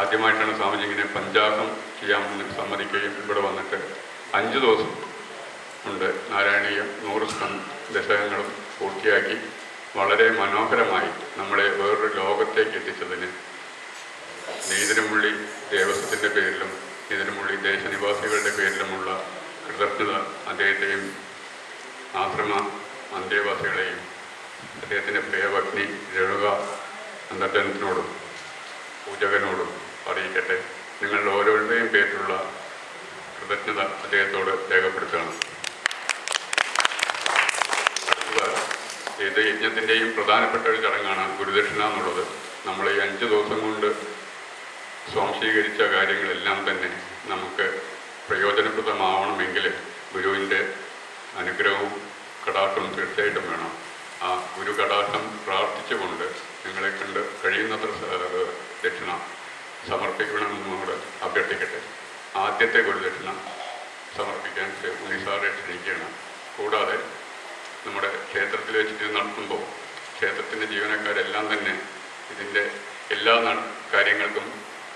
ആദ്യമായിട്ടാണ് സ്വാമിജി ഇങ്ങനെ പഞ്ചാംഗം ചെയ്യാമെന്ന് സമ്മതിക്കുകയും ഇവിടെ വന്നിട്ട് 5 ദിവസം ഉണ്ട് നാരായണീയം 100 ദശകങ്ങളും പൂർത്തിയാക്കി വളരെ മനോഹരമായി നമ്മളെ വേറൊരു ലോകത്തേക്ക് എത്തിച്ചതിന് നെയ്തിരമുള്ളി ദേവസ്വത്തിൻ്റെ പേരിലും നെയ്തിരമുള്ളി ദേശനിവാസികളുടെ പേരിലുമുള്ള കൃതജ്ഞത അദ്ദേഹത്തെയും ആശ്രമ അന്തേവാസികളെയും അദ്ദേഹത്തിൻ്റെ പ്രിയപത്നി രേണുക അന്തർജനത്തിനോടും പൂജകനോടും അറിയിക്കട്ടെ. നിങ്ങളുടെ ഓരോരുടെയും പേരിലുള്ള കൃതജ്ഞത അദ്ദേഹത്തോട് രേഖപ്പെടുത്തുകയാണ്. ഏത് യജ്ഞത്തിൻ്റെയും പ്രധാനപ്പെട്ട ഒരു ചടങ്ങാണ് ഗുരുദക്ഷിണ എന്നുള്ളത്. നമ്മൾ ഈ 5 ദിവസം കൊണ്ട് സ്വാംശീകരിച്ച കാര്യങ്ങളെല്ലാം തന്നെ നമുക്ക് പ്രയോജനപ്രദമാവണമെങ്കിൽ ഗുരുവിൻ്റെ അനുഗ്രഹവും കടാക്ഷവും തീർച്ചയായിട്ടും വേണം. ആ ഗുരു കടാക്ഷം പ്രാർത്ഥിച്ചുകൊണ്ട് നിങ്ങളെ കണ്ട് കഴിയുന്നത്ര ദക്ഷിണ സമർപ്പിക്കണമെന്ന് നമ്മോട് അഭ്യർത്ഥിക്കട്ടെ. ആദ്യത്തെ ഗുരുദക്ഷിണ സമർപ്പിക്കാൻ ഉണ്ണിസാറെ ക്ഷണിക്കുകയാണ്. കൂടാതെ നമ്മുടെ ക്ഷേത്രത്തിൽ വെച്ചിട്ട് ഇത് നടത്തുമ്പോൾ ക്ഷേത്രത്തിൻ്റെ ജീവനക്കാരെല്ലാം തന്നെ ഇതിൻ്റെ എല്ലാ കാര്യങ്ങൾക്കും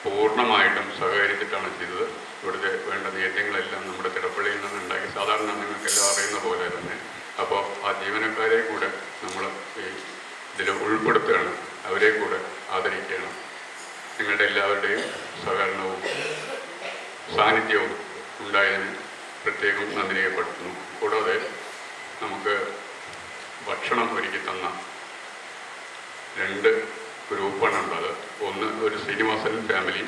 പൂർണ്ണമായിട്ടും സഹകരിച്ചിട്ടാണ് ചെയ്തത്. ഇവിടുത്തെ വേണ്ട നേദ്യങ്ങളെല്ലാം നമ്മുടെ തിടപ്പള്ളിയിൽ നിന്ന് ഉണ്ടാക്കി, സാധാരണ നിങ്ങൾക്കെല്ലാം അറിയുന്ന പോലെ തന്നെ. അപ്പോൾ ആ ജീവനക്കാരെ കൂടെ നമ്മൾ ഈ ഇതിൽ ഉൾപ്പെടുത്തുകയാണ്, അവരെ കൂടെ ആദരിക്കുകയാണ്. നിങ്ങളുടെ എല്ലാവരുടെയും സഹകരണവും സാന്നിധ്യവും ഉണ്ടായതിന് പ്രത്യേകം നന്ദി രേഖപ്പെടുത്തുന്നു. കൂടാതെ നമുക്ക് ഭക്ഷണം ഒരുക്കി തന്ന 2 ഗ്രൂപ്പാണ് ഉള്ളത്. ഒന്ന് ഒരു ശ്രീനിവാസൻ ഫാമിലി,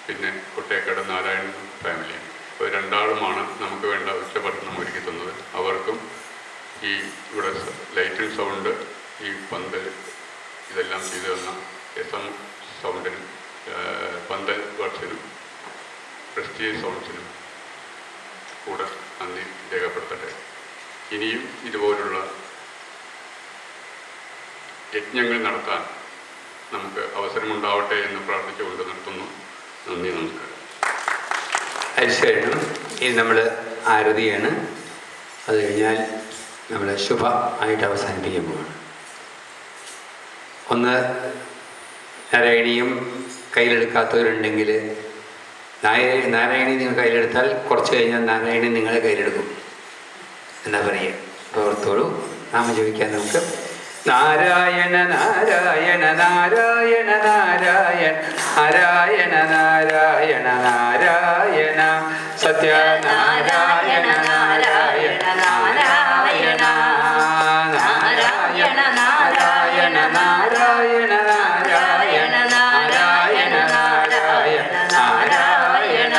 പിന്നെ കുട്ടേക്കാട് നാരായണൻ ഫാമിലി. അപ്പോൾ 2 ആളുമാണ് നമുക്ക് വേണ്ട ഉച്ചഭക്ഷണം ഒരുക്കി തന്നത്. അവർക്കും ഈ ഇവിടെ ലൈറ്റിംഗ് സൗണ്ട്, ഈ പന്തൽ ഇതെല്ലാം ചെയ്തു തന്ന SM സൗണ്ടിനും പന്തൽ വർക്സിനും പ്രസ്റ്റീജ് സൗണ്ട്സിനും കൂടെ നന്ദി രേഖപ്പെടുത്തട്ടെ. ഇനിയും ഇതുപോലുള്ള യജ്ഞങ്ങൾ നടത്താൻ നമുക്ക് അവസരമുണ്ടാവട്ടെ എന്ന് പ്രാർത്ഥിച്ചുകൊണ്ട് നിർത്തുന്നു. നന്ദി, നമസ്കാരം. തീർച്ചയായിട്ടും ഇത് നമ്മൾ ആരതിയാണ്. അത് കഴിഞ്ഞാൽ നമ്മൾ ശുഭ ആയിട്ട് അവസാനിപ്പിക്കാൻ പോവാണ്. ഒന്ന് നാരായണീയം കയ്യിലെടുക്കാത്തവരുണ്ടെങ്കിൽ നാരായണി നിങ്ങൾ കയ്യിലെടുത്താൽ കുറച്ച് കഴിഞ്ഞാൽ നാരായണി നിങ്ങളെ കയ്യിലെടുക്കും എന്നാ പറയുക. പ്രവർത്തോളൂ. നാമ ജപിക്കാൻ നമുക്ക്. നാരായണ നാരായണ നാരായണ നാരായണ നാരായണ നാരായണ നാരായണ സത്യനാരായണ നാരായണ നാരായണ നാരായണ നാരായണ നാരായണ നാരായണ നാരായണ നാരായണ നാരായണ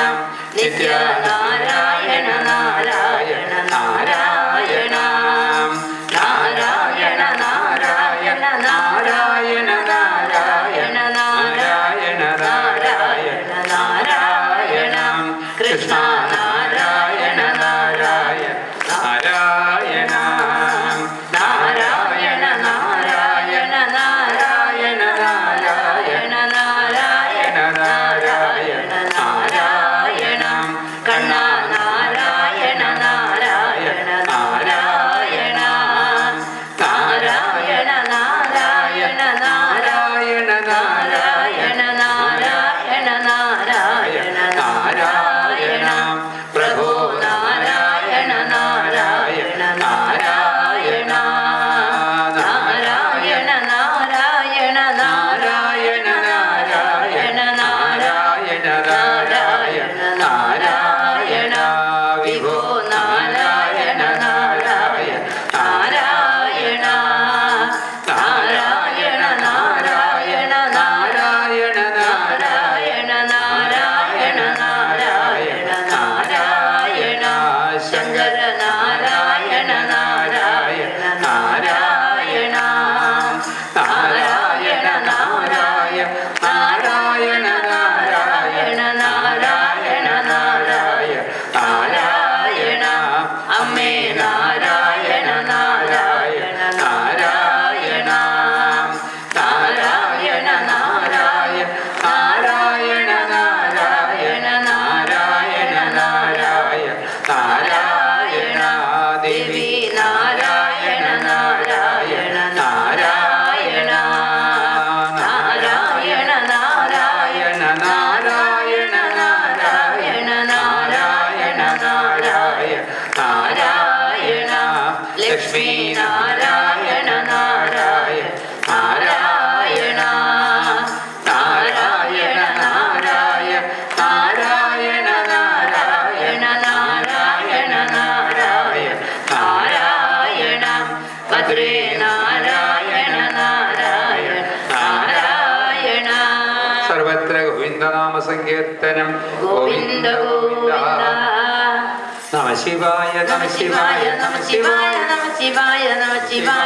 നിത്യനാരായണ നാരായണ നാരായണ നാരായണ നാരായണ നാരായണ നാരായണ നാരായണ നാരായണ നാരായണ കൃഷ്ണ നാരായണ നാരായണ നാമസങ്കീർത്തനം. ഗോവിന്ദ ഗോവിന്ദ. നമ ശിവായ നമ ശിവായ നമ ശിവായ നമ ശിവായ നമ ശിവായ നമ ശിവായ.